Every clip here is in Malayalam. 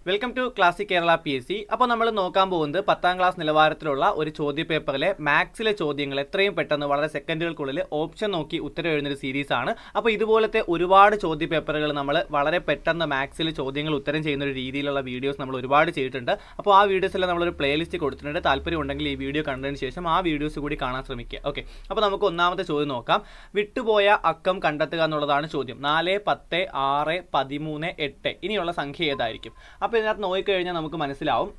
Welcome to classic Kerala PSC. അപ്പോൾ നമ്മൾ നോക്കാൻ പോകുന്നത് 10ാം ക്ലാസ് നിലവാരത്തിലുള്ള ഒരു ചോദ്യപേപ്പറിലെ മാത്സിലെ ചോദ്യങ്ങൾ എത്രയും പെട്ടെന്ന് വളരെ സെക്കൻഡുകൾക്കുള്ളിൽ ഓപ്ഷൻ നോക്കി ഉത്തരം എഴുതുന്ന സീരീസ് ആണ്. അപ്പോൾ ഇതുപോലത്തെ ഒരുപാട് ചോദ്യപേപ്പറുകൾ നമ്മൾ വളരെ പെട്ടെന്ന് മാത്സിലെ ചോദ്യങ്ങൾ ഉത്തരം ചെയ്യുന്ന ഒരു രീതിയിലുള്ള വീഡിയോസ് നമ്മൾ ഒരുപാട് ചെയ്തിട്ടുണ്ട്. അപ്പോൾ ആ വീഡിയോസെല്ലാം നമ്മളൊരു പ്ലേലിസ്റ്റ് കൊടുത്തിട്ടുണ്ട്. താല്പര്യം ഉണ്ടെങ്കിൽ ഈ വീഡിയോ കണ്ടതിന് ശേഷം ആ വീഡിയോസ് കൂടി കാണാൻ ശ്രമിക്കുക. ഓക്കെ, അപ്പോൾ നമുക്ക് ഒന്നാമത്തെ ചോദ്യം നോക്കാം. വിട്ടുപോയ അക്കം കണ്ടെത്തുക എന്നുള്ളതാണ് ചോദ്യം. 4, 10, 6, 13, 8 ഇനിയുള്ള സംഖ്യ ഏതായിരിക്കും? അപ്പോൾ ഇതിനകത്ത് നോക്കിക്കഴിഞ്ഞാൽ നമുക്ക് മനസ്സിലാവും.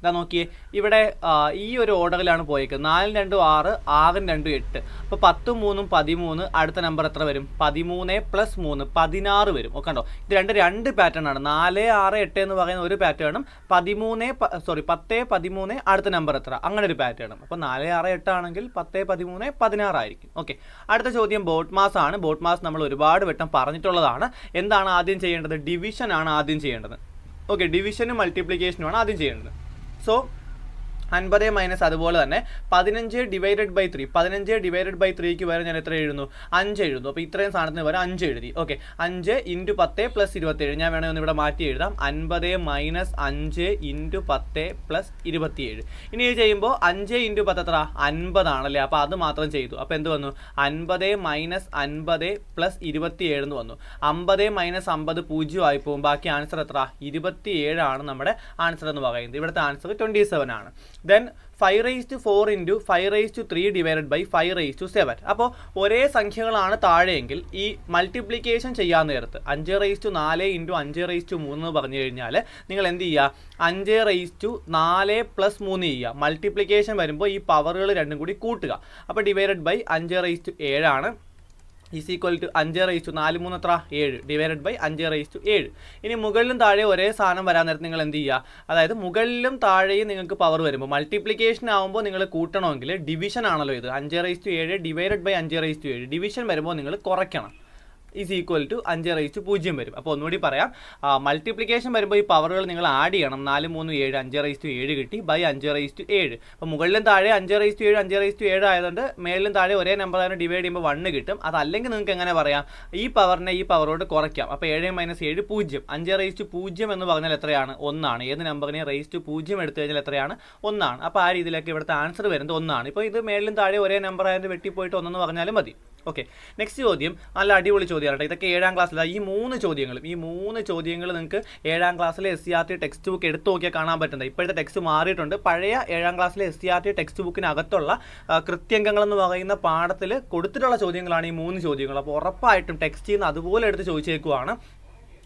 ഇതാ നോക്കിയേ, ഇവിടെ ഈ ഒരു ഓർഡറിലാണ് പോയേക്കുന്നത്. 4, 2, 6, 6, 2, 8. അപ്പോൾ 10, 3, 13. അടുത്ത നമ്പർ എത്ര വരും? 13 + 3 16 വരും. ഓക്കെ, കണ്ടോ? ഇത് രണ്ട് പാറ്റേൺ ആണ്. 4, 6, 8 എന്ന് പറയുന്ന ഒരു പാറ്റേണും 10, 13 അടുത്ത നമ്പർ എത്ര, അങ്ങനെ ഒരു പാറ്റേണും. അപ്പോൾ 4, 6, 8 ആണെങ്കിൽ 10, 13, 16 ആയിരിക്കും. ഓക്കെ, അടുത്ത ചോദ്യം ബോട്ട് മാസ് ആണ്. ബോട്ട് മാസ് നമ്മൾ ഒരുപാട് വട്ടം പറഞ്ഞിട്ടുള്ളതാണ്. എന്താണ് ആദ്യം ചെയ്യേണ്ടത്? ഡിവിഷൻ ആണ് ആദ്യം ചെയ്യേണ്ടത്. ഓക്കെ, ഡിവിഷനും മൾട്ടിപ്ലിക്കേഷനുമാണ് ആദ്യം ചെയ്യേണ്ടത്. സോ 50 മൈനസ് അതുപോലെ തന്നെ 15 ഡിവൈഡഡ് ബൈ 3. 15 ഡിവൈഡഡ് ബൈ 3ക്ക് വരെ ഞാൻ എത്ര എഴുതുന്നു? 5 എഴുതുന്നു. അപ്പോൾ ഇത്രയും സാധനത്തിന് വരെ 5 എഴുതി. ഓക്കെ, 5 × 10 + 27. ഞാൻ വേണമെങ്കിൽ ഒന്ന് ഇവിടെ മാറ്റി എഴുതാം. 50 - 5 × 10 + 27. ഇനി ഇത് ചെയ്യുമ്പോൾ 5 × 10 എത്ര? 50 ആണല്ലേ. അപ്പോൾ അത് മാത്രം ചെയ്തു. അപ്പോൾ എന്ത് വന്നു? 50 - 50 + 27 എന്ന് വന്നു. 50 - 50 0 ആയി പോകും. ബാക്കി ആൻസർ എത്ര? 27 ആണ് നമ്മുടെ ആൻസർ എന്ന് പറയുന്നത്. ഇവിടുത്തെ ആൻസർ 27 ആണ്. Then 5⁴ × 5�3 divided by 5�7. അപ്പോൾ ഒരേ സംഖ്യകളാണ് താഴെയെങ്കിൽ ഈ മൾട്ടിപ്ലിക്കേഷൻ ചെയ്യാൻ നേരത്ത് 5⁴ × 5�3 എന്ന് പറഞ്ഞു കഴിഞ്ഞാൽ നിങ്ങൾ എന്ത് ചെയ്യുക? 5⁴ + 3 ചെയ്യുക. മൾട്ടിപ്ലിക്കേഷൻ വരുമ്പോൾ ഈ പവറുകൾ രണ്ടും കൂടി കൂട്ടുക. അപ്പോൾ ഡിവൈഡഡ് ബൈ 5�7 ആണ്. ഈസ് ഈക്വൽ ടു 5⁴ 4 3 എത്ര? 7 ഡിവൈഡഡ് ബൈ 5⁴7. ഇനി മുകളിലും താഴെ ഒരേ സാധനം വരാൻ നേരത്ത് നിങ്ങൾ എന്ത് ചെയ്യുക? അതായത് മുകളിലും താഴെയും നിങ്ങൾക്ക് പവർ വരുമ്പോൾ മൾട്ടിപ്ലിക്കേഷൻ ആകുമ്പോൾ നിങ്ങൾ കൂട്ടണമെങ്കിൽ ഡിവിഷൻ ആണല്ലോ ഇത്. 5⁴ ഡിവൈഡഡ് ബൈ 5⁴7. ഡിവിഷൻ വരുമ്പോൾ നിങ്ങൾ കുറയ്ക്കണം. ഈസ് ഈക്വൽ ടു 5�0 വരും. അപ്പോൾ ഒന്നുകൂടി പറയാം, മൾട്ടിപ്ലിക്കേഷൻ വരുമ്പോൾ ഈ പവറുകൾ നിങ്ങൾ ആഡ് ചെയ്യണം. 4 3 7 5⁴7 കിട്ടി ബൈ 5⁻7. അപ്പോൾ മുകളിലും താഴെ 5⁻7 5⁻7 ആയതുകൊണ്ട് മേളിലും താഴെ ഒരേ നമ്പർ ആയതുകൊണ്ട് ഡിവൈഡ് ചെയ്യുമ്പോൾ 1 കിട്ടും. അതല്ലെങ്കിൽ നിങ്ങൾക്ക് എങ്ങനെ പറയാം? ഈ പവറിനെ ഈ പവറോട് കുറയ്ക്കാം. അപ്പോൾ 7 - 7 0. 5⁻0 എന്ന് പറഞ്ഞാൽ എത്രയാണ്? 1 ആണ്. ഏത് നമ്പറിനെ റേസ് ടു 0 എടുത്തു കഴിഞ്ഞാൽ എത്രയാണ്? 1 ആണ്. അപ്പോൾ ആ രീതിയിലേക്ക് ഇവിടുത്തെ ആൻസർ വരുന്നത് 1 ആണ്. ഇപ്പോൾ ഇത് മേളിലും താഴെ ഒരേ നമ്പർ ആയതുകൊണ്ട് വെട്ടിപ്പോയിട്ട് 1 എന്ന് പറഞ്ഞാലും മതി. ഓക്കെ, നെക്സ്റ്റ് ചോദ്യം നല്ല അടിപൊളി ചോദ്യമാണ്. ഇതൊക്കെ 7ാം ക്ലാസ്സിലാണ്. ഈ മൂന്ന് ചോദ്യങ്ങൾ നിങ്ങൾക്ക് 7ാം ക്ലാസ്സിലെ SCERT ടെക്സ്റ്റ് ബുക്ക് എടുത്തു നോക്കിയാൽ കാണാൻ പറ്റുന്നത്. ഇപ്പോഴത്തെ ടെക്സ്റ്റ് മാറിയിട്ടുണ്ട്. പഴയ 7ാം ക്ലാസ്സിലെ SCERT ടെക്സ്റ്റ് ബുക്കിനകത്തുള്ള കൃത്യംഗങ്ങൾ എന്ന് പറയുന്ന പാഠത്തിൽ കൊടുത്തിട്ടുള്ള ചോദ്യങ്ങളാണ് ഈ 3 ചോദ്യങ്ങൾ. അപ്പോൾ ഉറപ്പായിട്ടും ടെക്സ്റ്റിൽ നിന്ന് അതുപോലെ എടുത്ത് ചോദിച്ചേക്കുവാണ്.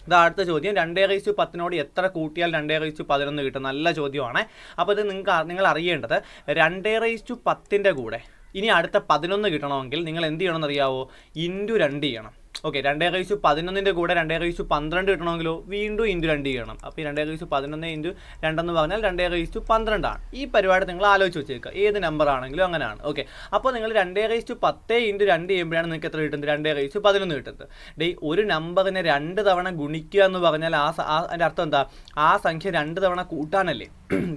ഇത് അടുത്ത ചോദ്യം. 2⁻10 എത്ര കൂട്ടിയാൽ 2⁻11 കിട്ടും? നല്ല ചോദ്യമാണ്. അപ്പോൾ ഇത് നിങ്ങൾ അറിയേണ്ടത് 2⁻10 കൂടെ ഇനി അടുത്ത 11 കിട്ടണമെങ്കിൽ നിങ്ങൾ എന്ത് ചെയ്യണമെന്ന് അറിയാവോ? × 2 ചെയ്യണം. ഓക്കെ, 2⁻11 കൂടെ 2⁻12 കിട്ടണമെങ്കിലോ വീണ്ടും × 2 ചെയ്യണം. അപ്പോൾ 2⁻11 × 2 എന്ന് പറഞ്ഞാൽ 2⁻12 ആണ്. ഈ പരിപാടി നിങ്ങൾ ആലോചിച്ച് വെച്ചേക്കുക. ഏത് നമ്പർ ആണെങ്കിലും അങ്ങനെയാണ്. ഓക്കെ, അപ്പോൾ നിങ്ങൾ 2⁻10 × 2 ചെയ്യുമ്പോഴാണ് നിങ്ങൾക്ക് എത്ര കിട്ടുന്നത്? 2⁻11 കിട്ടുന്നത്. ഒരു നമ്പറിനെ 2 തവണ ഗുണിക്കുക എന്ന് പറഞ്ഞാൽ അതിൻ്റെ അർത്ഥം എന്താ? ആ സംഖ്യ 2 തവണ കൂട്ടാനല്ലേ.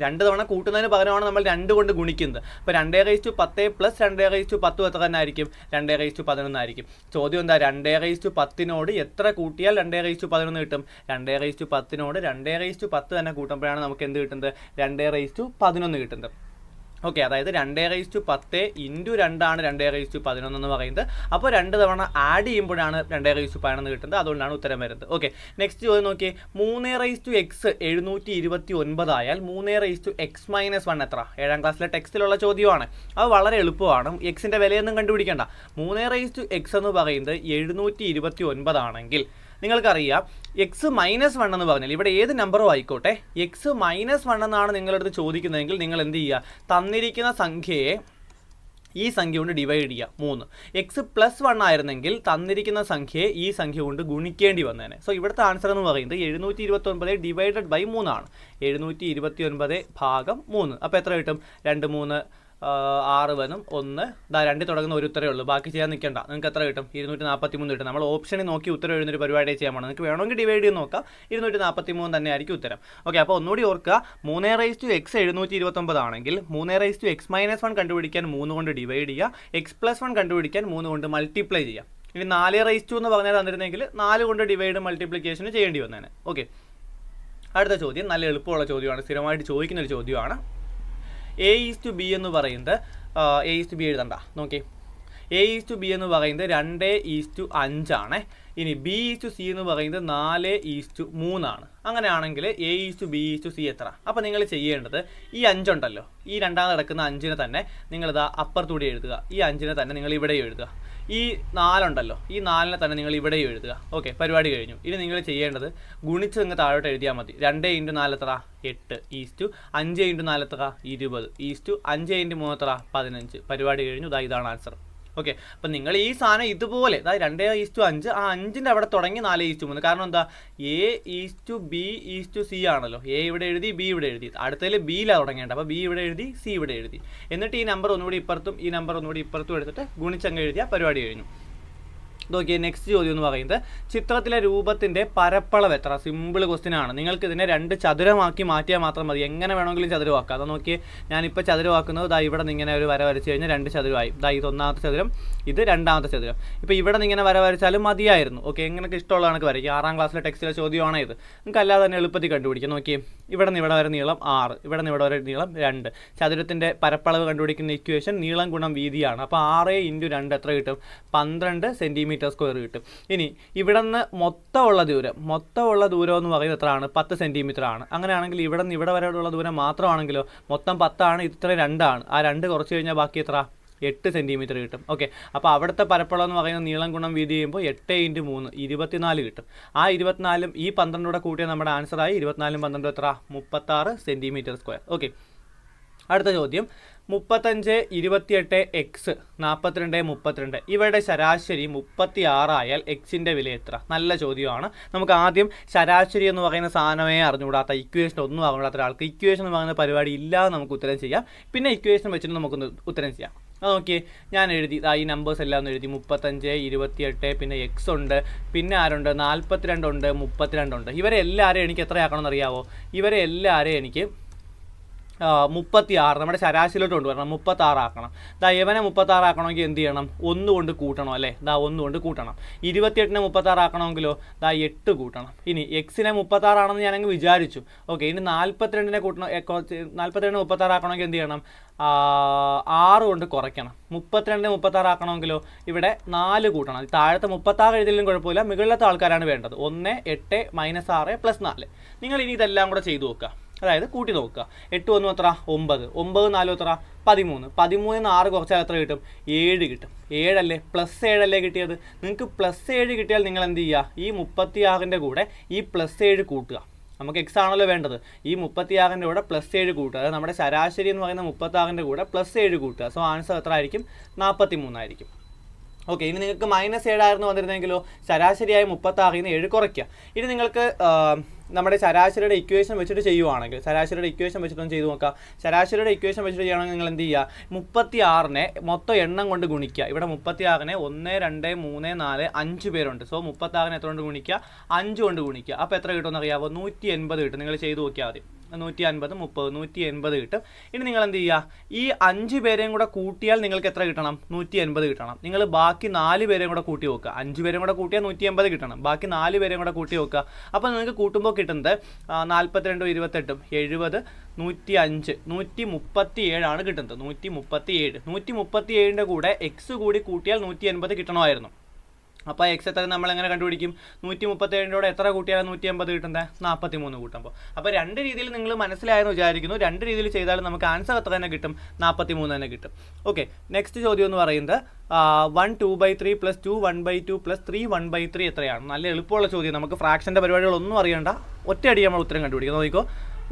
2 തവണ കൂട്ടുന്നതിന് പകരമാണ് നമ്മൾ 2 കൊണ്ട് ഗുണിക്കുന്നത്. അപ്പോൾ 2⁻10 + 2⁻10 എത്ര തന്നെ ആയിരിക്കും? 2⁻11 ആയിരിക്കും. ചോദ്യം എന്താ? 2⁻10 എത്ര കൂട്ടിയാൽ 2⁻11 കിട്ടും? 2⁻10 2⁻10 തന്നെ കൂട്ടുമ്പോഴാണ് നമുക്ക് എന്ത് കിട്ടുന്നത്? 2⁻11 കിട്ടുന്നത്. ഓക്കെ, അതായത് 2⁻10 × 2 ആണ് 2⁻11 എന്ന് പറയുന്നത്. അപ്പോൾ 2 തവണ ആഡ് ചെയ്യുമ്പോഴാണ് 2⁻11 കിട്ടുന്നത്. അതുകൊണ്ടാണ് ഉത്തരം വരുന്നത്. ഓക്കെ, നെക്സ്റ്റ് ചോദ്യം നോക്കിയേ. 3x 729 ആയാൽ 3x - 1 എത്ര? 7ാം ക്ലാസ്സിലെ ടെക്സ്റ്റിലുള്ള ചോദ്യമാണ്. അത് വളരെ എളുപ്പമാണ്. എക്സിൻ്റെ വിലയൊന്നും കണ്ടുപിടിക്കേണ്ട. 3x എന്ന് പറയുന്നത് 729 ആണെങ്കിൽ നിങ്ങൾക്കറിയാം x - 1 എന്ന് പറഞ്ഞാൽ ഇവിടെ ഏത് നമ്പറും ആയിക്കോട്ടെ, x - 1 എന്നാണ് നിങ്ങളടുത്ത് ചോദിക്കുന്നതെങ്കിൽ നിങ്ങൾ എന്ത് ചെയ്യുക? തന്നിരിക്കുന്ന സംഖ്യയെ ഈ സംഖ്യ കൊണ്ട് ഡിവൈഡ് ചെയ്യുക 3. x + 1 ആയിരുന്നെങ്കിൽ തന്നിരിക്കുന്ന സംഖ്യയെ ഈ സംഖ്യ കൊണ്ട് ഗുണിക്കേണ്ടി വന്നേനെ. സോ ഇവിടുത്തെ ആൻസർ എന്ന് പറയുന്നത് 729 ഡിവൈഡഡ് ബൈ 3 ആണ്. 729 / 3. അപ്പോൾ എത്ര കിട്ടും? 2 3 6 വരും 1 2 തുടങ്ങുന്ന ഒരു ഉത്തരവേ ഉള്ളൂ. ബാക്കി ചെയ്യാൻ നിൽക്കേണ്ട. നിങ്ങൾക്ക് എത്ര കിട്ടും? 243 കിട്ടും. നമ്മൾ ഓപ്ഷനിൽ നോക്കി ഉത്തരം എഴുതുന്നൊരു പരിപാടി ചെയ്യാൻ വേണം. നിങ്ങൾക്ക് വേണമെങ്കിൽ ഡിവൈഡ് ചെയ്ത് നോക്കാം. 243 തന്നെ ആയിരിക്കും ഉത്തരം. ഓക്കെ, അപ്പോൾ ഒന്നുകൂടി ഓർക്കുക. 3x 729 ആണെങ്കിൽ 3x - 1 കണ്ടുപിടിക്കാൻ 3 കൊണ്ട് ഡിവൈഡ് ചെയ്യുക. x + 1 കണ്ടുപിടിക്കാൻ 3 കൊണ്ട് മൾട്ടിപ്ലൈ ചെയ്യുക. ഇനി 4 എന്ന് പറഞ്ഞാൽ തന്നിരുന്നെങ്കിൽ 4 കൊണ്ട് ഡിവൈഡ് മൾട്ടിപ്ലിക്കേഷൻ ചെയ്യേണ്ടി വന്നേനെ. ഓക്കെ, അടുത്ത ചോദ്യം നല്ല എളുപ്പമുള്ള ചോദ്യമാണ്, സ്ഥിരമായിട്ട് ചോദിക്കുന്ന ഒരു ചോദ്യമാണ്. A:B എന്ന് പറയുന്നത് A:B എഴുതണ്ട, നോക്കി. A:B എന്ന് പറയുന്നത് 2:5 ആണ്. ഇനി B:C എന്ന് പറയുന്നത് 4:3 ആണ്. അങ്ങനെയാണെങ്കിൽ A:B:C എത്ര? അപ്പോൾ നിങ്ങൾ ചെയ്യേണ്ടത് ഈ 5 ഉണ്ടല്ലോ, ഈ രണ്ടാമത് കിടക്കുന്ന 5നെ തന്നെ നിങ്ങളിതാ അപ്പുറത്തൂടെ എഴുതുക. ഈ 5നെ തന്നെ നിങ്ങൾ ഇവിടെ എഴുതുക. ഈ 4 ഉണ്ടല്ലോ, ഈ 4നെ തന്നെ നിങ്ങൾ ഇവിടെ എഴുതുക. ഓക്കെ, പരിപാടി കഴിഞ്ഞു. ഇനി നിങ്ങൾ ചെയ്യേണ്ടത് ഗുണിച്ച് നിങ്ങൾ താഴോട്ട് എഴുതിയാൽ മതി. 2 × 4 എത്ര? 8 5 × 4 എത്ര? 20 5 × 3 എത്ര? 15. പരിപാടി കഴിഞ്ഞു. ഇതാണ് ആൻസർ. ഓക്കെ, അപ്പം നിങ്ങൾ ഈ സാധനം ഇതുപോലെ 2:5, ആ 5ൻ്റെ അവിടെ തുടങ്ങി 4:3. കാരണം എന്താ? A:B:C ആണല്ലോ. A ഇവിടെ എഴുതി, B ഇവിടെ എഴുതി. അടുത്തതിൽ ബിയിലാണ് തുടങ്ങേണ്ടത്. അപ്പോൾ B ഇവിടെ എഴുതി, C ഇവിടെ എഴുതി. എന്നിട്ട് ഈ നമ്പർ ഒന്നുകൂടി ഇപ്പുറത്തും ഈ നമ്പർ ഒന്നുകൂടി ഇപ്പുറത്തും എടുത്തിട്ട് ഗുണിച്ചങ്ങ് എഴുതിയാൽ പരിപാടി കഴിഞ്ഞു. നോക്കിയേ, നെക്സ്റ്റ് ചോദ്യം എന്ന് പറയുന്നത് ചിത്രത്തിലെ രൂപത്തിൻ്റെ പരപ്പളവ് എത്ര? സിമ്പിൾ ക്വസ്റ്റ്യൻ ആണ്. നിങ്ങൾക്ക് ഇതിനെ 2 ചതുരമാക്കി മാറ്റിയാൽ മാത്രം മതി. എങ്ങനെ വേണമെങ്കിലും ചതുരമാക്കാം. അത് നോക്കിയേ, ഞാനിപ്പോൾ ചതുരമാക്കുന്നത് ഇവിടെ നിന്ന് ഇങ്ങനെ ഒരു വര വരച്ച് കഴിഞ്ഞാൽ 2 ചതുരമായി. ഇത് ഒന്നാമത്തെ ചതുരം, ഇത് രണ്ടാമത്തെ ചതുരം. ഇപ്പോൾ ഇവിടെ നിന്ന് ഇങ്ങനെ വര വരച്ചാലും മതിയായിരുന്നു. ഓക്കെ, എങ്ങനെയൊക്കെ ഇഷ്ടമുള്ള കണക്ക് വരയ്ക്കും. 6ാം ക്ലാസ്സിലെ ടെക്സ്റ്റിലെ ചോദ്യമാണ് ഇത്. നിങ്ങൾക്ക് അല്ലാതെ തന്നെ എളുപ്പത്തിൽ കണ്ടുപിടിക്കാം. നോക്കിയേ, ഇവിടെ നിന്ന് ഇവിടെ വരെ നീളം 6, ഇവിടെ നിന്ന് ഇവിടെ വരെ നീളം 2. ചതുരത്തിൻ്റെ പരപ്പളവ് കണ്ടുപിടിക്കുന്ന ഇക്വേഷൻ നീളം ഗുണം വീതിയാണ്. അപ്പോൾ 6 × 2 എത്ര കിട്ടും? 12 സെൻറ്റിമീറ്റർ സ്ക്വയർ കിട്ടും. ഇനി ഇവിടെ നിന്ന് മൊത്തമുള്ള ദൂരം എന്ന് പറയുന്നത് എത്രയാണ്? 10 സെൻറ്റിമീറ്റർ ആണ്. അങ്ങനെയാണെങ്കിൽ ഇവിടെ നിന്ന് ഇവിടെ വരെയുള്ള ദൂരം മാത്രമാണെങ്കിലോ മൊത്തം 10 ആണ്, ഇത്ര 2 ആണ്. ആ 2 കുറച്ച് കഴിഞ്ഞാൽ ബാക്കി എത്ര? 8 സെൻറ്റിമീറ്റർ കിട്ടും. ഓക്കെ, അപ്പോൾ അവിടുത്തെ പരപ്പളവ് എന്ന് പറയുന്നത് നീളം ഗുണം വീതി ചെയ്യുമ്പോൾ 8 × 3 24 കിട്ടും. ആ 24ഉം ഈ 12 കൂട്ടിയാൽ നമ്മുടെ ആൻസറായി. 24ഉം 12 എത്ര? 36 സെൻറ്റിമീറ്റർ സ്ക്വയർ. ഓക്കെ, അടുത്ത ചോദ്യം 35, 28, x 42, 32 ഇവയുടെ ശരാശരി 36 ആയാൽ എക്സിൻ്റെ വില എത്ര? നല്ല ചോദ്യമാണ്. നമുക്ക് ആദ്യം ശരാശരി എന്ന് പറയുന്ന സാധനമേ അറിഞ്ഞുകൂടാത്ത, ഇക്വേഷൻ ഒന്നും അറിഞ്ഞുകൂടാത്ത ഒരാൾക്ക് ഇക്വേഷൻ എന്ന് പറയുന്ന പരിപാടി ഇല്ലാതെ നമുക്ക് ഉത്തരം ചെയ്യാം. പിന്നെ ഇക്വേഷൻ വെച്ചിട്ട് നമുക്കൊന്ന് ഉത്തരം ചെയ്യാം. അത് നോക്കിയേ, ഞാൻ എഴുതി ഈ നമ്പേഴ്സ് എല്ലാം ഒന്ന് എഴുതി. 35, 28, പിന്നെ എക്സ് ഉണ്ട്, പിന്നെ ആരുണ്ട്? 42 ഉണ്ട്, 32 ഉണ്ട്. ഇവരെ എല്ലാവരെയും എനിക്ക് എത്രയാക്കണമെന്ന് അറിയാവോ? ഇവരെ എല്ലാവരെയും എനിക്ക് 36 നമ്മുടെ ശരാശരിയിലോട്ട് കൊണ്ടുവരണം. 36 ആക്കണം. ഇവനെ 36 ആക്കണമെങ്കിൽ എന്ത് ചെയ്യണം? 1 കൊണ്ട് കൂട്ടണം അല്ലേ? 1 കൊണ്ട് കൂട്ടണം. 28നെ 36 ആക്കണമെങ്കിലോ 8 കൂട്ടണം. ഇനി എക്സിനെ 36 ആണെന്ന് ഞാനങ്ങ് വിചാരിച്ചു. ഓക്കെ, ഇനി 42നെ കൂട്ടണം. 42നെ 36 ആക്കണമെങ്കിൽ എന്ത് ചെയ്യണം? 6 കൊണ്ട് കുറയ്ക്കണം. 32നെ 36 ആക്കണമെങ്കിലോ ഇവിടെ 4 കൂട്ടണം. താഴത്തെ 36 എഴുതിയാലും കുഴപ്പമില്ല, മുകളിലത്തെ ആൾക്കാരാണ് വേണ്ടത്. 1, 8, -6 + 4. നിങ്ങൾ ഇനി ഇതെല്ലാം കൂടെ ചെയ്തു നോക്കുക. അതായത് കൂട്ടി നോക്കുക. 8 1 എത്ര? 9, 9 4 എത്ര? 13, 13ന് 6 കുറച്ചാൽ എത്ര കിട്ടും? 7 കിട്ടും. 7 അല്ലേ? +7 അല്ലേ കിട്ടിയത്? നിങ്ങൾക്ക് +7 കിട്ടിയാൽ നിങ്ങൾ എന്ത് ചെയ്യുക? ഈ 36ൻ്റെ കൂടെ ഈ +7 കൂട്ടുക. നമുക്ക് എക്സ് ആണല്ലോ വേണ്ടത്. ഈ 36ൻ്റെ കൂടെ +7 കൂട്ടുക. അതായത് നമ്മുടെ ശരാശരി എന്ന് പറയുന്ന 36ൻ്റെ കൂടെ +7 കൂട്ടുക. സോ ആൻസർ എത്ര ആയിരിക്കും? 43 ആയിരിക്കും. ഓക്കെ, ഇനി നിങ്ങൾക്ക് -7 ആയിരുന്നു വന്നിരുന്നെങ്കിലോ ശരാശരിയായി 36ൽ നിന്ന് 7 കുറയ്ക്കുക. ഇനി നിങ്ങൾക്ക് നമ്മുടെ ശരാശരിയുടെ ഇക്വേഷൻ വെച്ചിട്ട് ചെയ്യുവാണെങ്കിൽ, ശരാശരിയുടെ ഇക്വേഷൻ വെച്ചിട്ടൊന്ന് ചെയ്ത് നോക്കാം. ശരാശരിയുടെ ഇക്വേഷൻ വെച്ചിട്ട് ചെയ്യുകയാണെങ്കിൽ നിങ്ങൾ എന്ത് ചെയ്യുക? 36നെ മൊത്തം എണ്ണം കൊണ്ട് ഗുണിക്കുക. ഇവിടെ 36നെ 1, 2, 3, 4, 5 പേരുണ്ട്. സോ 36നെ എത്ര കൊണ്ട് ഗുണിക്കുക? 5 കൊണ്ട് ഗുണിക്കുക. അപ്പോൾ എത്ര കിട്ടുമെന്ന് അറിയാമോ? 180 കിട്ടും. നിങ്ങൾ ചെയ്ത് നോക്കിയാൽ മതി. 150, 30, 180 കിട്ടും. ഇനി നിങ്ങൾ എന്ത് ചെയ്യുക? ഈ 5 പേരെയും കൂടെ കൂട്ടിയാൽ നിങ്ങൾക്ക് എത്ര കിട്ടണം? 180 കിട്ടണം. നിങ്ങൾ ബാക്കി 4 പേരെയും കൂടെ കൂട്ടി നോക്കുക. 5 പേരെയും കൂടെ കൂട്ടിയാൽ 180 കിട്ടണം. ബാക്കി 4 പേരെയും കൂടെ കൂട്ടി നോക്കുക. അപ്പോൾ നിങ്ങൾക്ക് കൂട്ടുമ്പോൾ കിട്ടുന്നത് 42, 28, 70, 105, 137 ആണ് കിട്ടുന്നത്. 137. 137ൻ്റെ കൂടെ എക്സ് കൂടി കൂട്ടിയാൽ 180 കിട്ടണമായിരുന്നു. അപ്പോൾ എക്സ് എത്ര നമ്മൾ എങ്ങനെ കണ്ടുപിടിക്കും? 137ൻ്റെ എത്ര കൂട്ടിയാൽ 180 കിട്ടുന്നത്? 43 കൂട്ടുമ്പോൾ. അപ്പോൾ 2 രീതിയിൽ നിങ്ങൾ മനസ്സിലായെന്ന് വിചാരിക്കുന്നു. 2 രീതിയിൽ ചെയ്താലും നമുക്ക് ആൻസർ എത്ര തന്നെ കിട്ടും? 43 തന്നെ കിട്ടും. ഓക്കെ, നെക്സ്റ്റ് ചോദ്യം എന്ന് പറയുന്നത് 1 2/3 + 2 1/2 + 3 1/3 എത്രയാണ്? നല്ല എളുപ്പമുള്ള ചോദ്യം. നമുക്ക് ഫ്രാക്ഷൻ്റെ പരിപാടികളൊന്നും അറിയണ്ട, ഒറ്റയടി നമ്മൾ ഉത്തരം കണ്ടുപിടിക്കാം. നോക്കിക്കോ,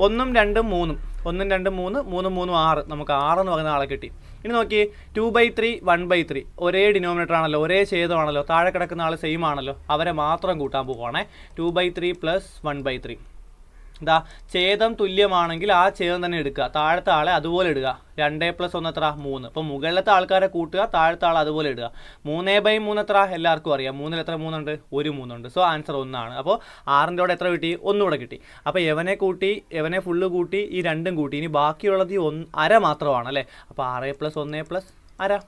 1 2 3, 1 2 3, 3 3 6. നമുക്ക് 6 എന്ന് പറയുന്ന ആളെ കിട്ടി. ഇനി നോക്കി, 2/3 1/3 ഒരേ ഡിനോമിനേറ്റർ ആണല്ലോ, ഒരേ ഛേദമാണല്ലോ, താഴെ കിടക്കുന്ന ആൾ സെയിം ആണല്ലോ. അവരെ മാത്രം കൂട്ടാൻ പോവുകയാണേ. 2/3 + 1/3. ഛേദം തുല്യമാണെങ്കിൽ ആ ഛേദം തന്നെ എടുക്കുക. താഴത്തെ ആളെ അതുപോലെ ഇടുക. 2 + 1 എത്ര? 3. അപ്പോൾ മുകളിലത്തെ ആൾക്കാരെ കൂട്ടുക, താഴത്തെ ആൾ അതുപോലെ ഇടുക. 3/3 എത്ര? എല്ലാവർക്കും അറിയാം. 3ൽ എത്ര 3 ഉണ്ട്? ഒരു 3 ഉണ്ട്. സോ ആൻസർ 1 ആണ്. അപ്പോൾ 6ൻ്റെ കൂടെ എത്ര കിട്ടി? 1 കൂടെ കിട്ടി. അപ്പോൾ എവനെ കൂട്ടി, എവനെ ഫുള്ള് കൂട്ടി, ഈ 2ഉം കൂട്ടി. ഇനി ബാക്കിയുള്ളത് 1/2 മാത്രമാണ് അല്ലേ? അപ്പോൾ 6 + 1 + 1/2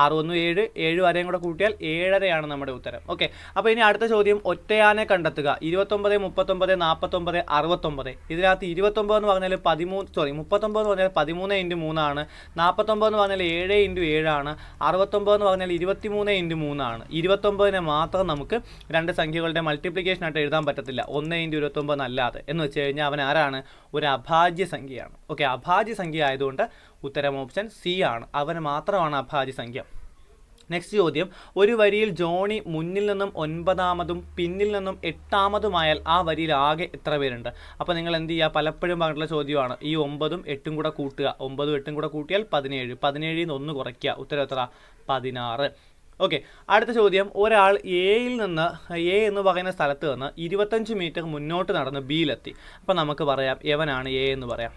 6 7 7 വരെയും കൂടെ കൂട്ടിയാൽ 7.5 നമ്മുടെ ഉത്തരം. ഓക്കെ, അപ്പോൾ ഇനി അടുത്ത ചോദ്യം ഒറ്റയാനെ കണ്ടെത്തുക. 29, 39, 49, 69. ഇതിനകത്ത് 29 എന്ന് പറഞ്ഞാൽ 39 എന്ന് പറഞ്ഞാൽ 13 × 3 ആണ്. 49 എന്ന് പറഞ്ഞാൽ 7 × 7 ആണ്. 69 എന്ന് പറഞ്ഞാൽ 23 × 3 ആണ്. 29നെ മാത്രം നമുക്ക് രണ്ട് സംഖ്യകളുടെ മൾട്ടിപ്ലിക്കേഷൻ ആയിട്ട് എഴുതാൻ പറ്റത്തില്ല, 1 × 29 അല്ലാതെ. എന്ന് വെച്ച് കഴിഞ്ഞാൽ അവൻ ആരാണ്? ഒരു അഭാജ്യ സംഖ്യയാണ്. ഓക്കെ, അഭാജ്യ സംഖ്യ ആയതുകൊണ്ട് ഉത്തരം ഓപ്ഷൻ സി ആണ്. അവന് മാത്രമാണ് അഭാജ്യ സംഖ്യ. നെക്സ്റ്റ് ചോദ്യം, ഒരു വരിയിൽ ജോണി മുന്നിൽ നിന്നും 9-മതും പിന്നിൽ നിന്നും 8-മതുമായാൽ ആ വരിയിൽ ആകെ എത്ര പേരുണ്ട്? അപ്പോൾ നിങ്ങൾ എന്ത് ചെയ്യുക? പലപ്പോഴും പറഞ്ഞിട്ടുള്ള ചോദ്യമാണ്. ഈ 9ഉം 8ഉം കൂടെ കൂട്ടുക. 9ഉം 8ഉം കൂടെ കൂട്ടിയാൽ 17. 17ൽ നിന്ന് 1 കുറയ്ക്കുക. ഉത്തരം എത്ര? 16. ഓക്കെ, അടുത്ത ചോദ്യം, ഒരാൾ എയിൽ നിന്ന് എ എന്ന് പറയുന്ന സ്ഥലത്ത് നിന്ന് 25 മീറ്റർ മുന്നോട്ട് നടന്ന് ബിയിലെത്തി. അപ്പം നമുക്ക് പറയാം എവനാണ് എ എന്ന് പറയാം.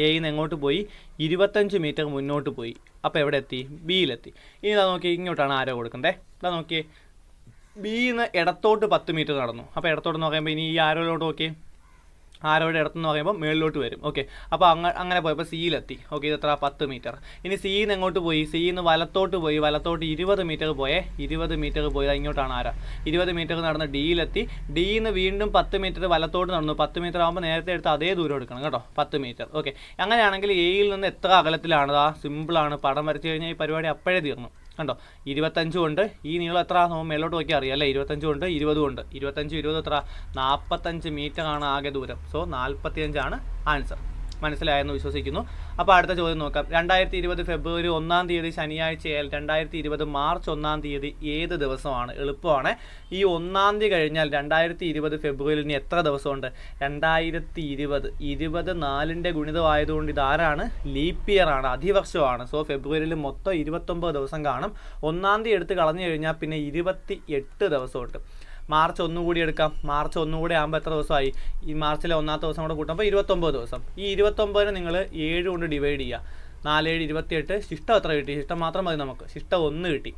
എയിൽ നിന്ന് എങ്ങോട്ട് പോയി? 25 മീറ്റർ മുന്നോട്ട് പോയി. അപ്പോൾ എവിടെ എത്തി? ബിയിലെത്തി. ഇനി ഇതാ നോക്കി, ഇങ്ങോട്ടാണ് ആരോ കൊടുക്കണ്ടേ. ഇതാ നോക്കി, ബിയിൽ നിന്ന് ഇടത്തോട്ട് 10 മീറ്റർ നടന്നു. അപ്പോൾ ഇടത്തോട്ട് എന്ന് പറയുമ്പോൾ ഇനി ഈ ആരോയിലോട്ട് നോക്കി, ആരോടെ ഇടത്തെന്ന് പറയുമ്പോൾ മേളിലോട്ട് വരും. ഓക്കെ, അപ്പോൾ അങ്ങനെ പോയപ്പോൾ സിയിലെത്തി. ഓക്കെ, ഇത് എത്ര? 10 മീറ്റർ. ഇനി സിയിൽ നിന്ന് എങ്ങോട്ട് പോയി? സിയിൽ നിന്ന് വലത്തോട്ട് പോയി. വലത്തോട്ട് 20 മീറ്റർ പോയേ. 20 മീറ്റർ പോയി ഇങ്ങോട്ടാണ് ആരാ? 20 മീറ്റർ നടന്ന് ഡിയിലെത്തി. ഡിയിൽ നിന്ന് വീണ്ടും 10 മീറ്റർ വലത്തോട്ട് നടന്നു. 10 മീറ്റർ ആകുമ്പോൾ നേരത്തെ എടുത്ത് അതേ ദൂരം എടുക്കണം കേട്ടോ, 10 മീറ്റർ. ഓക്കെ, അങ്ങനെയാണെങ്കിൽ എയിൽ നിന്ന് എത്ര അകലത്തിലാണ്? സിമ്പിളാണ്, പടം വരച്ച് കഴിഞ്ഞാൽ ഈ പരിപാടി അപ്പോഴേ തീർന്നു. കണ്ടോ, 25 കൊണ്ട് ഈ നീളം എത്ര? മേലോട്ട് നോക്കി അറിയാം അല്ലേ? 25 കൊണ്ട് 20 കൊണ്ട് 25 20 എത്ര? 45 മീറ്റർ ആണ് ആകെ ദൂരം. സോ 45 ആണ് ആൻസർ. മനസ്സിലായെന്ന് വിശ്വസിക്കുന്നു. അപ്പോൾ അടുത്ത ചോദ്യം നോക്കാം. 2020 ഫെബ്രുവരി 1-ാം തീയതി ശനിയാഴ്ചയാൽ 2020 മാർച്ച് 1-ാം തീയതി ഏത് ദിവസമാണ്? എളുപ്പമാണ്. ഈ 1-ാം തീയതി കഴിഞ്ഞാൽ 2020 ഫെബ്രുവരിയിൽ ഇനി എത്ര ദിവസമുണ്ട്? 2020 24ൻ്റെ ഗുണിതമായതുകൊണ്ട് ഇതാരാണ്? ലീപ്പ് ഇയർ ആണ്, അധിവർഷമാണ്. സോ ഫെബ്രുവരിയിൽ മൊത്തം 29 ദിവസം കാണും. 1-ാം തീയതി എടുത്ത് കളഞ്ഞു കഴിഞ്ഞാൽ പിന്നെ 28 ദിവസമുണ്ട്. മാർച്ച് 1 കൂടി എടുക്കാം. മാർച്ച് 1 കൂടി ആകുമ്പോൾ എത്ര ദിവസമായി? ഈ മാർച്ചിലെ 1-ാമത്തെ ദിവസം കൂടെ കൂട്ടുമ്പോൾ 29 ദിവസം. ഈ 29നെ നിങ്ങൾ 7 കൊണ്ട് ഡിവൈഡ് ചെയ്യുക. 4 7 28. ശിഷ്ടം എത്ര കിട്ടി? ശിഷ്ടം മാത്രം മതി നമുക്ക്. ശിഷ്ടം 1 കിട്ടി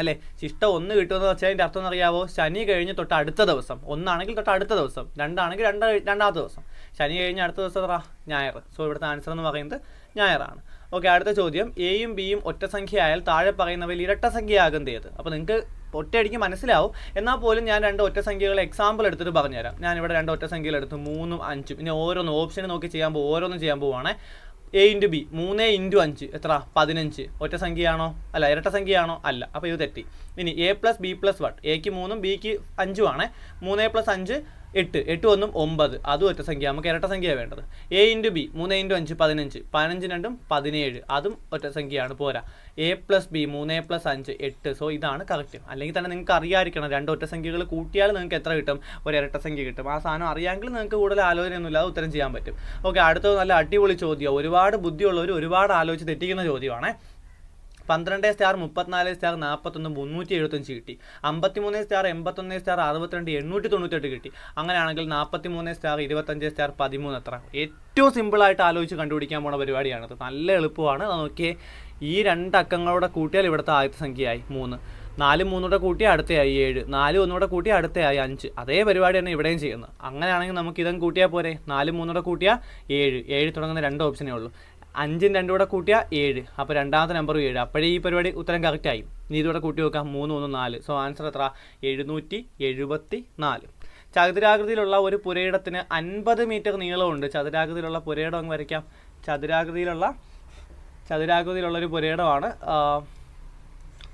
അല്ലേ? ശിഷ്ടം 1 കിട്ടുമെന്ന് വെച്ചാൽ അതിൻ്റെ അർത്ഥം എന്നറിയാവോ? ശനി കഴിഞ്ഞ് തൊട്ട് അടുത്ത ദിവസം. 1 ആണെങ്കിൽ തൊട്ട് അടുത്ത ദിവസം, 2 ആണെങ്കിൽ രണ്ടാമത്തെ ദിവസം. ശനി കഴിഞ്ഞ് അടുത്ത ദിവസം എത്ര? ഞായർ. സോ ഇവിടുത്തെ ആൻസർ എന്ന് പറയുന്നത് ഞായറാണ്. ഓക്കെ, അടുത്ത ചോദ്യം, എയും ബിയും ഒറ്റ സംഖ്യ ആയാൽ താഴെ പറയുന്നവയിൽ ഇരട്ട സംഖ്യയാകുന്നത് ഏത്? അപ്പോൾ നിങ്ങൾക്ക് ഒറ്റയടിക്ക് മനസ്സിലാവും. എന്നാൽ പോലും ഞാൻ 2 ഒറ്റ സംഖ്യകളെ എക്സാമ്പിൾ എടുത്തിട്ട് പറഞ്ഞുതരാം. ഞാനിവിടെ 2 ഒറ്റ സംഖ്യകൾ എടുത്ത് 3ഉം 5ഉം. ഇനി ഓരോന്ന് ഓപ്ഷന് നോക്കി ഓരോന്നും ചെയ്യാൻ പോവുകയാണേ. എ × ബി 3 × 5 എത്ര? 15. ഒറ്റ സംഖ്യയാണോ? അല്ല, ഇരട്ട സംഖ്യയാണോ? അല്ല. അപ്പോൾ ഇത് തെറ്റി. ഇനി എ + ബി + 1. എക്ക് 3ഉം ബിക്ക് 5ഉം ആണ്. 3 + 5 8. 8 1 9. അതും ഒറ്റ സംഖ്യ. നമുക്ക് ഇരട്ട സംഖ്യയാണ് വേണ്ടത്. A × B 3 × 5 15. 15 2 17. അതും ഒറ്റ സംഖ്യയാണ്, പോരാ. A + B 3 + 5 8. സോ ഇതാണ് കറക്റ്റ്. അല്ലെങ്കിൽ തന്നെ നിങ്ങൾക്ക് അറിയാതിരിക്കണം, 2 ഒറ്റ സംഖ്യകൾ കൂട്ടിയാൽ നിങ്ങൾക്ക് എത്ര കിട്ടും? ഒരു ഇരട്ട സംഖ്യ കിട്ടും. ആ സാധനം അറിയാമെങ്കിൽ നിങ്ങൾക്ക് കൂടുതൽ ആലോചനയൊന്നുമില്ലാതെ ഉത്തരം ചെയ്യാൻ പറ്റും. ഓക്കെ, അടുത്തത് നല്ല അടിപൊളി ചോദ്യം. ഒരുപാട് ബുദ്ധിയുള്ളവർ ഒരുപാട് ആലോചിച്ച് തെറ്റിക്കുന്ന ചോദ്യമാണ്. 12 സ്റ്റാർ 34 സ്റ്റാർ 41 375 കിട്ടി. 53 സ്റ്റാർ 81 സ്റ്റാർ 62 898 കിട്ടി. അങ്ങനെയാണെങ്കിൽ 43 സ്റ്റാർ 25 സ്റ്റാർ 13 എത്ര? ഏറ്റവും സിമ്പിളായിട്ട് ആലോചിച്ച് കണ്ടുപിടിക്കാൻ പോണ പരിപാടിയാണത്. നല്ല എളുപ്പമാണ്. നോക്കിയേ, ഈ 2 അക്കങ്ങളോടെ കൂട്ടിയാൽ ഇവിടുത്തെ ആദ്യത്തെ സംഖ്യയായി 3. 4 3 കൂട്ടിയാൽ അടുത്തയായി 7. 4 1 കൂട്ടിയാൽ അടുത്തയായി 5. അതേ പരിപാടിയാണ് ഇവിടെയും ചെയ്യുന്നത്. അങ്ങനെയാണെങ്കിൽ നമുക്ക് ഇതും കൂട്ടിയാൽ പോരെ? 4 3 കൂട്ടിയാൽ 7. 7 തുടങ്ങുന്ന 2 ഓപ്ഷനേ ഉള്ളൂ. 5ഉം 2 കൂടെ കൂട്ടിയാൽ 7. അപ്പോൾ രണ്ടാമത്തെ നമ്പർ 7. അപ്പോഴേ ഈ പരിപാടി ഉത്തരം കറക്റ്റായി. ഇനി ഇതൂടെ കൂട്ടി നോക്കാം. 3 1 4. സോ ആൻസർ എത്ര? 774. ചതുരാകൃതിയിലുള്ള ഒരു പുരയിടത്തിന് 50 മീറ്റർ നീളമുണ്ട്. ചതുരാകൃതിയിലുള്ള പുരയിടം അങ്ങ് വരയ്ക്കാം. ചതുരാകൃതിയിലുള്ള ഒരു പുരയിടമാണ്.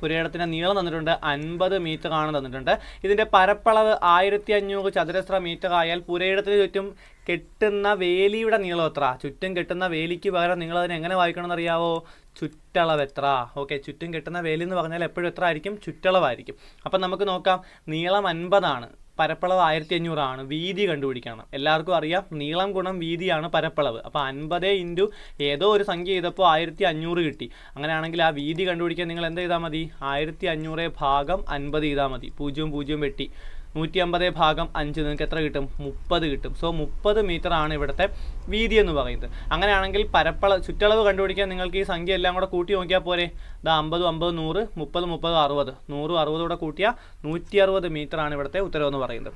പുരയിടത്തിൻ്റെ നീളം തന്നിട്ടുണ്ട്, 50 മീറ്റർ ആണ് തന്നിട്ടുണ്ട്. ഇതിൻ്റെ പരപ്പളവ് 1500 ചതുരശ്ര മീറ്റർ ആയാൽ പുരയിടത്തിന് ചുറ്റും കെട്ടുന്ന വേലിയുടെ നീളം എത്ര? ചുറ്റും കെട്ടുന്ന വേലിക്ക് പകരം നിങ്ങളതിനെ എങ്ങനെ വായിക്കണമെന്ന് അറിയാവോ? ചുറ്റളവ് എത്ര? ഓക്കെ, ചുറ്റും കെട്ടുന്ന വേലി എന്ന് പറഞ്ഞാൽ എപ്പോഴും എത്ര ആയിരിക്കും? ചുറ്റളവായിരിക്കും. അപ്പം നമുക്ക് നോക്കാം. നീളം 50 ആണ്, പരപ്പളവ് 1500 ആണ്. വീതി കണ്ടുപിടിക്കണം. എല്ലാവർക്കും അറിയാം, നീളം ഗുണം വീതിയാണ് പരപ്പളവ്. അപ്പോൾ 50 × ഏതോ ഒരു സംഖ്യ ചെയ്തപ്പോൾ 1500 കിട്ടി. അങ്ങനെയാണെങ്കിൽ ആ വീതി കണ്ടുപിടിക്കാൻ നിങ്ങൾ എന്ത് ചെയ്താൽ മതി? 1500 ഭാഗം 50 ചെയ്താൽ മതി. 0 0 വെട്ടി 150 ഭാഗം 5 നിങ്ങൾക്ക് എത്ര കിട്ടും? 30 കിട്ടും. സോ 30 മീറ്റർ ആണ് ഇവിടുത്തെ വീതി എന്ന് പറയുന്നത്. അങ്ങനെയാണെങ്കിൽ ചുറ്റളവ് കണ്ടുപിടിക്കാൻ നിങ്ങൾക്ക് ഈ സംഖ്യ എല്ലാം കൂടെ കൂട്ടി നോക്കിയാൽ പോരെ? 50 50 100 30 30 60. 100 60 കൂടെ കൂട്ടിയാൽ 160 മീറ്റർ ആണ് ഇവിടുത്തെ ഉത്തരവെന്ന് പറയുന്നത്.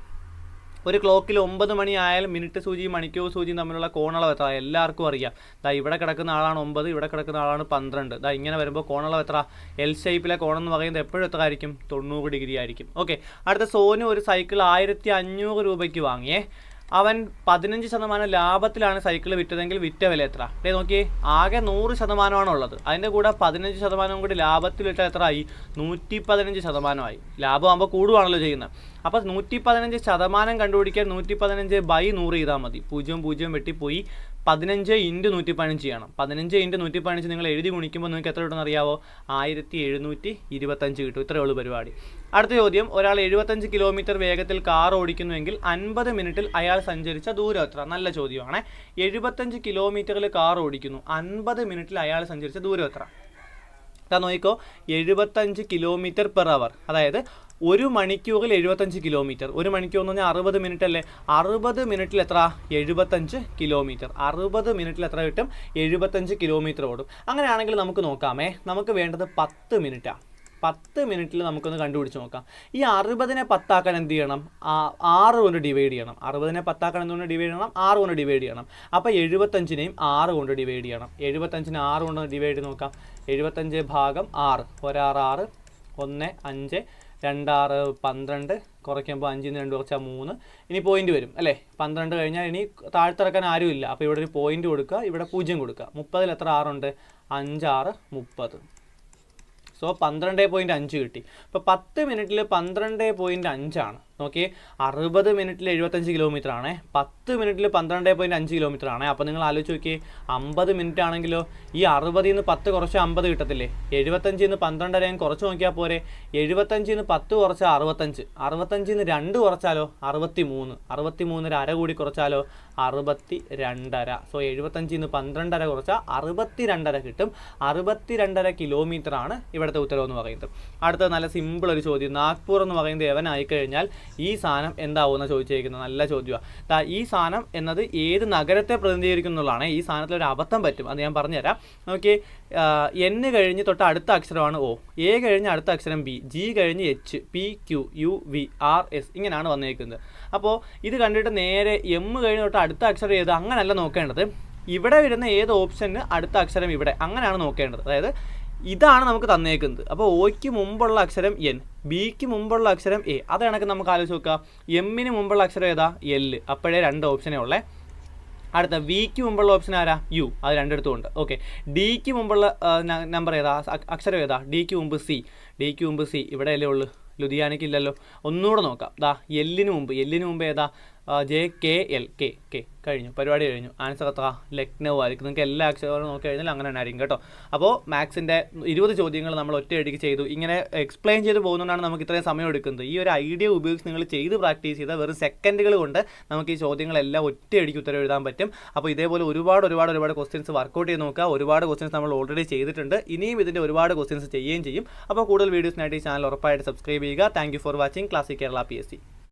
ഒരു ക്ലോക്കിൽ 9 മണി ആയാലും മിനിറ്റ് സൂചിയും മണിക്കൂർ സൂചിയും തമ്മിലുള്ള കോണളവ് എത്ര എല്ലാവർക്കും അറിയാം. ഇവിടെ കിടക്കുന്ന ആളാണ് 9, ഇവിടെ കിടക്കുന്ന ആളാണ് 12. ഇങ്ങനെ വരുമ്പോൾ കോണളവ് എത്ര? എൽ ഷേപ്പിലെ കോണം എന്ന് പറയുന്നത് എപ്പോഴും എത്ര ആയിരിക്കും? 90 ഡിഗ്രി ആയിരിക്കും. ഓക്കെ, അടുത്ത സോനു ഒരു സൈക്കിൾ 1500 രൂപയ്ക്ക് വാങ്ങിയേ. അവൻ 15% ലാഭത്തിലാണ് സൈക്കിൾ വിറ്റതെങ്കിൽ വിറ്റ വില എത്ര? നോക്കിയേ, ആകെ 100% ഉള്ളത്. അതിൻ്റെ കൂടെ 15% കൂടി ലാഭത്തിൽ വിറ്റാൽ എത്ര ആയി? 115% ലാഭമാകുമ്പോൾ കൂടുവാണല്ലോ ചെയ്യുന്നത്. അപ്പോൾ 115% കണ്ടുപിടിക്കാൻ 115/100 ചെയ്താൽ മതി. 0 വെട്ടിപ്പോയി. 15 × 115 ചെയ്യണം. 15 × 115 നിങ്ങൾ എഴുതി ഗുണിക്കുമ്പോൾ നിങ്ങൾക്ക് എത്ര കിട്ടുമെന്ന് അറിയാവോ? 1725 കിട്ടും. ഇത്രയേ ഉള്ളൂ പരിപാടി. അടുത്ത ചോദ്യം, ഒരാൾ 75 കിലോമീറ്റർ വേഗത്തിൽ കാർ ഓടിക്കുന്നുവെങ്കിൽ 50 മിനിറ്റിൽ അയാൾ സഞ്ചരിച്ച ദൂരം എത്ര? നല്ല ചോദ്യമാണ്. 75 കിലോമീറ്ററിൽ കാർ ഓടിക്കുന്നു, 50 മിനിറ്റിൽ അയാൾ സഞ്ചരിച്ച ദൂരം എത്ര? നോക്കിക്കോ, 75 km/h, അതായത് 1 മണിക്കൂറിൽ 75 കിലോമീറ്റർ. 1 മണിക്കൂർ എന്ന് പറഞ്ഞാൽ 60 മിനിറ്റ് അല്ലേ? 60 മിനിറ്റിൽ എത്ര? 75 കിലോമീറ്റർ. 60 മിനിറ്റിൽ എത്ര കിട്ടും? 75 കിലോമീറ്റർ ഓടും. അങ്ങനെയാണെങ്കിൽ നമുക്ക് നോക്കാമേ, നമുക്ക് വേണ്ടത് 10 മിനിറ്റാണ്. 10 മിനിറ്റിൽ നമുക്കൊന്ന് കണ്ടുപിടിച്ച് നോക്കാം. ഈ 60നെ 10 ആക്കാൻ എന്ത് ചെയ്യണം? 6 കൊണ്ട് ഡിവൈഡ് ചെയ്യണം. 60നെ 10 ആക്കാൻ എന്തുകൊണ്ട് ഡിവൈഡ് ചെയ്യണം? 6 കൊണ്ട് ഡിവൈഡ് ചെയ്യണം. അപ്പോൾ 75നെയും 6 കൊണ്ട് ഡിവൈഡ് ചെയ്യണം. 75നെ 6 കൊണ്ട് ഡിവൈഡ് ചെയ്ത് നോക്കാം. 75/6, 1 6, 1 5, 2 6 12, കുറയ്ക്കുമ്പോൾ 5 2 കുറച്ചാൽ 3. ഇനി പോയിന്റ് വരും അല്ലേ? 12 കഴിഞ്ഞാൽ ഇനി താഴ്ത്തിറക്കാൻ ആരുമില്ല. അപ്പോൾ ഇവിടെ ഒരു പോയിന്റ് കൊടുക്കുക, ഇവിടെ 0 കൊടുക്കുക. 30ൽ എത്ര 6 ഉണ്ട്? 5 6 30. സോ 12.5 കിട്ടി. അപ്പോൾ 10 മിനിറ്റിൽ 12.5 ആണ്. നോക്കിയേ, 60 മിനിറ്റിൽ 75 കിലോമീറ്റർ ആണ്, 10 മിനിറ്റിൽ 12.5 കിലോമീറ്റർ ആണ്. അപ്പോൾ നിങ്ങൾ ആലോചിച്ച് നോക്കിയേ, 50 മിനിറ്റ് ആണെങ്കിലോ ഈ 60ൽ നിന്ന് 10 കുറച്ച് 50 കിട്ടത്തില്ലേ? 75ൽ നിന്ന് 12 കുറച്ച് നോക്കിയാൽ പോരെ? 75ൽ നിന്ന് 10 കുറച്ച് 65, 65ൽ നിന്ന് 2 കുറച്ചാലോ? 63, 63 അര കൂടി കുറച്ചാലോ? 62.5. സോ 75ൽ നിന്ന് 12 കുറച്ചാൽ 62.5 കിട്ടും. 62.5 കിലോമീറ്റർ ആണ് ഇവിടുത്തെ ഉത്തരവ് എന്ന് പറയുന്നത്. അടുത്തത് നല്ല സിമ്പിൾ ഒരു ചോദ്യം. നാഗ്പൂർ എന്ന് പറയുന്നത് എവനായിക്കഴിഞ്ഞാൽ ഈ സാധനം എന്താവുമെന്ന് ചോദിച്ചിരിക്കുന്നത്. നല്ല ചോദ്യമാണ്. ഈ സാധനം എന്നത് ഏത് നഗരത്തെ പ്രതിനിധീകരിക്കുന്നുള്ളതാണ്. ഈ സാധനത്തിൽ ഒരു അബദ്ധം പറ്റും, അത് ഞാൻ പറഞ്ഞുതരാം. നോക്കി, N കഴിഞ്ഞ് തൊട്ട് അടുത്ത അക്ഷരമാണ് O, A കഴിഞ്ഞ് അടുത്ത അക്ഷരം B, G കഴിഞ്ഞ് H, P Q U V R S ഇങ്ങനെയാണ് വന്നേക്കുന്നത്. അപ്പോൾ ഇത് കണ്ടിട്ട് നേരെ M കഴിഞ്ഞ് തൊട്ട് അടുത്ത അക്ഷരം ഏത് അങ്ങനെയല്ല നോക്കേണ്ടത്. ഇവിടെ വരുന്ന ഏത് ഓപ്ഷന് അടുത്ത അക്ഷരം ഇവിടെ അങ്ങനെയാണ് നോക്കേണ്ടത്. അതായത് ഇതാണ് നമുക്ക് തന്നേക്കുന്നത്. അപ്പോൾ ഒയ്ക്ക് മുമ്പുള്ള അക്ഷരം N, ബിക്ക് മുമ്പുള്ള അക്ഷരം A. അത് കണക്ക് നമുക്ക് ആലോചിച്ച് നോക്കാം. എമ്മിന് മുമ്പുള്ള അക്ഷരം ഏതാ? L. അപ്പോഴേ 2 ഓപ്ഷനേ ഉള്ളേ. അടുത്ത വിക്ക് മുമ്പുള്ള ഓപ്ഷൻ ആരാ? U. അത് രണ്ടിടത്തും ഉണ്ട്. ഓക്കെ, ഡിക്ക് മുമ്പുള്ള നമ്പർ ഏതാ? അക്ഷരം ഏതാ? ഡിക്ക് മുമ്പ് C. ഡിക്ക് മുമ്പ് C ഇവിടെ അല്ലേ ഉള്ളൂ, ലുധിയാനയ്ക്ക് ഇല്ലല്ലോ. ഒന്നുകൂടെ നോക്കാം. എല്ലിന് മുമ്പ് ഏതാ? JKL. കെ കഴിഞ്ഞു, പരിപാടി കഴിഞ്ഞു. ആൻസർ എത്ര? ലക്നൗ ആയിരിക്കും. നിങ്ങൾക്ക് എല്ലാ അക്ഷരങ്ങളും നോക്കി കഴിഞ്ഞാൽ അങ്ങനെ തന്നെ ആയിരിക്കും കേട്ടോ. അപ്പോൾ മാത്സിൻ്റെ 20 ചോദ്യങ്ങൾ നമ്മൾ ഒറ്റയടിക്ക് ചെയ്തു. ഇങ്ങനെ എക്സ്പ്ലെയിൻ ചെയ്ത് പോകുന്നതുകൊണ്ടാണ് നമുക്ക് ഇത്രയും സമയം എടുക്കുന്നത്. ഈ ഒരു ഐഡിയ ഉപയോഗിച്ച് നിങ്ങൾ ചെയ്ത് പ്രാക്ടീസ് ചെയ്താൽ വെറും സെക്കൻഡുകൾ കൊണ്ട് നമുക്ക് ഈ ചോദ്യങ്ങളെല്ലാം ഒറ്റയടിക്ക് ഉത്തരം എഴുതാൻ പറ്റും. അപ്പോൾ ഇതേപോലെ ഒരുപാട് ക്വസ്റ്റ്യൻസ് വർക്കൗട്ട് ചെയ്ത് നോക്കുക. ഒരുപാട് ക്വസ്റ്റ്യൻസ് നമ്മൾ ഓൾറെഡി ചെയ്തിട്ടുണ്ട്. ഇനിയും ഇതിൻ്റെ ഒരുപാട് ക്വസ്റ്റ്യൻസ് ചെയ്യുകയും ചെയ്യും. അപ്പോൾ കൂടുതൽ വീഡിയോസിനായിട്ട് ഈ ചാനൽ ഉറപ്പായിട്ട് സബ്സ്ക്രൈബ് ചെയ്യുക. Thank you for watching classic Kerala PSC.